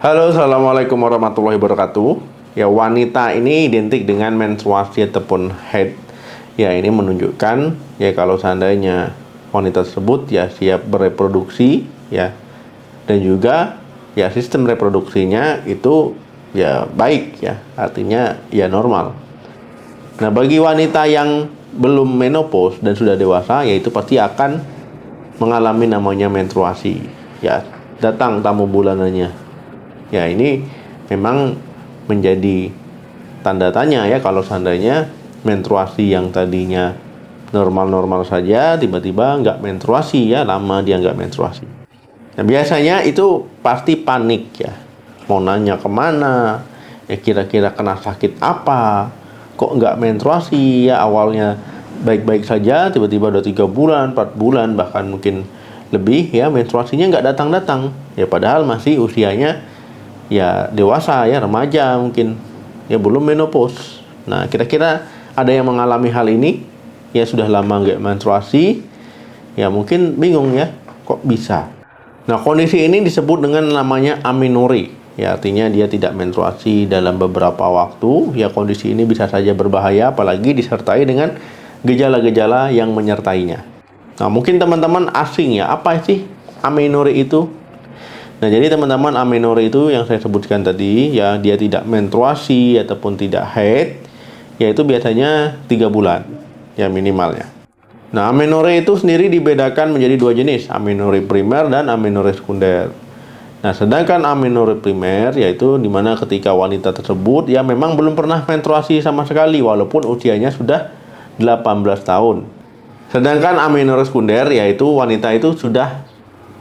Halo, Assalamualaikum warahmatullahi wabarakatuh. Ya, wanita ini identik dengan menstruasi ataupun haid. Ya, ini menunjukkan ya kalau seandainya wanita tersebut ya siap bereproduksi ya, dan juga ya sistem reproduksinya itu ya baik ya, artinya ya normal. Nah, bagi wanita yang belum menopause dan sudah dewasa, yaitu pasti akan mengalami namanya menstruasi. Ya, datang tamu bulanannya. Ya, ini memang menjadi tanda tanya ya kalau seandainya menstruasi yang tadinya normal-normal saja tiba-tiba nggak menstruasi ya, lama dia nggak menstruasi. Nah, biasanya itu pasti panik ya, mau nanya kemana, ya kira-kira kena sakit apa, kok nggak menstruasi ya, awalnya baik-baik saja tiba-tiba udah 3 bulan, 4 bulan, bahkan mungkin lebih ya menstruasinya nggak datang-datang ya, padahal masih usianya ya dewasa ya, remaja mungkin ya, belum menopause. Nah, kira-kira ada yang mengalami hal ini ya, sudah lama nggak menstruasi ya, mungkin bingung ya kok bisa. Nah, kondisi ini disebut dengan namanya amenorrhea ya, artinya dia tidak menstruasi dalam beberapa waktu ya. Kondisi ini bisa saja berbahaya apalagi disertai dengan gejala-gejala yang menyertainya. Nah, mungkin teman-teman asing ya, apa sih amenorrhea itu? Nah, jadi teman-teman, amenorrhea itu yang saya sebutkan tadi ya, dia tidak menstruasi ataupun tidak haid, yaitu biasanya 3 bulan ya minimalnya. Nah, amenorrhea itu sendiri dibedakan menjadi 2 jenis, amenorrhea primer dan amenorrhea sekunder. Nah, sedangkan amenorrhea primer yaitu dimana ketika wanita tersebut ya memang belum pernah menstruasi sama sekali walaupun usianya sudah 18 tahun. Sedangkan amenorrhea sekunder yaitu wanita itu sudah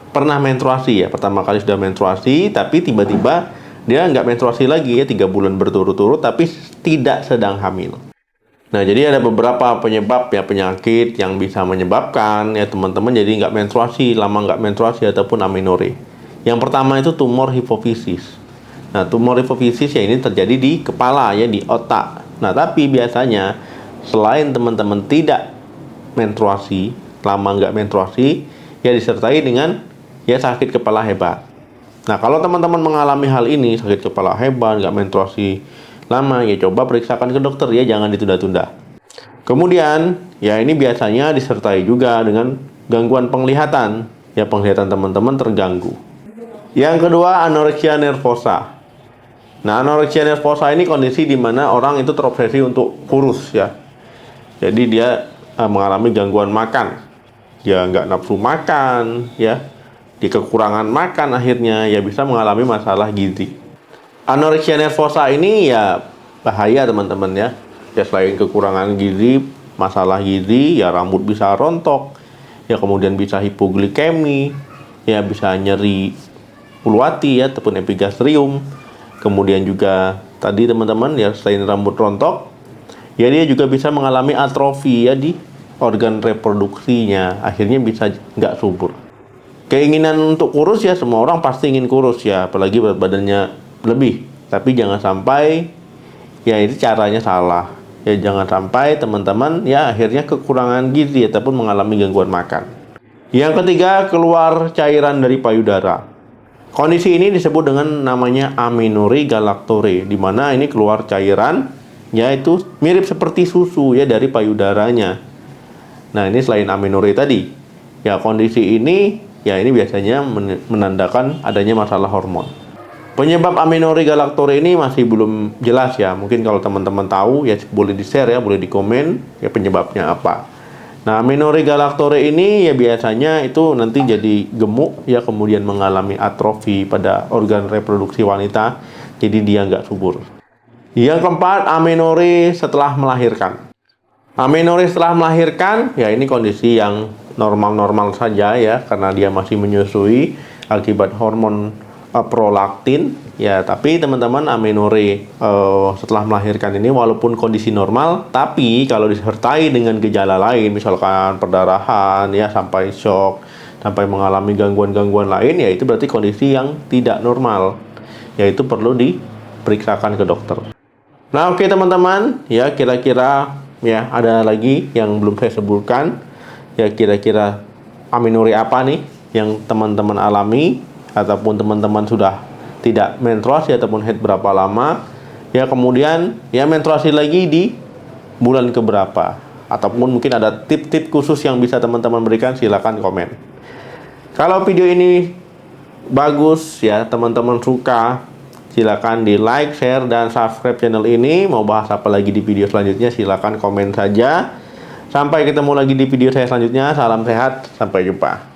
pernah menstruasi ya, pertama kali sudah menstruasi tapi tiba-tiba dia nggak menstruasi lagi ya 3 bulan berturut-turut tapi tidak sedang hamil. Nah, jadi ada beberapa penyebab ya, penyakit yang bisa menyebabkan ya teman-teman jadi nggak menstruasi, lama nggak menstruasi ataupun amenorrhea. Yang pertama itu tumor hipofisis. Nah, tumor hipofisis ya ini terjadi di kepala ya, di otak. Nah, tapi biasanya selain teman-teman tidak menstruasi, lama nggak menstruasi ya, disertai dengan ya sakit kepala hebat. Nah, kalau teman-teman mengalami hal ini, sakit kepala hebat, nggak menstruasi lama, ya coba periksakan ke dokter ya, jangan ditunda-tunda. Kemudian, ya ini biasanya disertai juga dengan gangguan penglihatan. Ya, penglihatan teman-teman terganggu. Yang kedua, anoreksia nervosa. Nah, anoreksia nervosa ini kondisi di mana orang itu terobsesi untuk kurus ya. Jadi dia mengalami gangguan makan. Ya nggak nafsu makan ya, di kekurangan makan akhirnya ya bisa mengalami masalah gizi. Anoreksia nervosa ini ya bahaya teman-teman ya. Ya selain kekurangan gizi, masalah gizi ya, rambut bisa rontok, ya kemudian bisa hipoglikemi, ya bisa nyeri ulu hati ya ataupun epigastrium. Kemudian juga tadi teman-teman ya, selain rambut rontok, ya dia juga bisa mengalami atrofi ya di organ reproduksinya, akhirnya bisa nggak subur. Keinginan untuk kurus ya, semua orang pasti ingin kurus ya, apalagi berat badannya lebih. Tapi jangan sampai ya itu caranya salah. Ya jangan sampai teman-teman ya akhirnya kekurangan gizi ataupun mengalami gangguan makan. Yang ketiga, keluar cairan dari payudara. Kondisi ini disebut dengan namanya amenorrhea galactorrhea, di mana ini keluar cairan yaitu mirip seperti susu ya dari payudaranya. Nah, ini selain amenorrhea tadi, ya kondisi ini ya ini biasanya menandakan adanya masalah hormon. Penyebab amenorrhea galactorrhea ini masih belum jelas ya. Mungkin kalau teman-teman tahu ya boleh di-share ya, boleh di-komen ya penyebabnya apa. Nah, amenorrhea galactorrhea ini ya biasanya itu nanti jadi gemuk ya, kemudian mengalami atrofi pada organ reproduksi wanita, jadi dia nggak subur. Yang keempat, amenorrhea setelah melahirkan. Amenorrhea setelah melahirkan ya ini kondisi yang normal-normal saja ya, karena dia masih menyusui akibat hormon prolaktin ya. Tapi teman-teman, amenorrhea setelah melahirkan ini walaupun kondisi normal, tapi kalau disertai dengan gejala lain, misalkan perdarahan ya, sampai shock, sampai mengalami gangguan-gangguan lain, ya itu berarti kondisi yang tidak normal, yaitu perlu diperiksakan ke dokter. Nah, oke teman-teman, ya kira-kira ya ada lagi yang belum saya sebutkan. Ya kira-kira amenorrhea apa nih yang teman-teman alami ataupun teman-teman sudah tidak menstruasi ataupun haid berapa lama, ya kemudian ya menstruasi lagi di bulan keberapa, ataupun mungkin ada tip-tip khusus yang bisa teman-teman berikan, silakan komen. Kalau video ini bagus ya, teman-teman suka, silakan di like, share, dan subscribe channel ini. Mau bahas apa lagi di video selanjutnya, silakan komen saja. Sampai ketemu lagi di video saya selanjutnya. Salam sehat, sampai jumpa.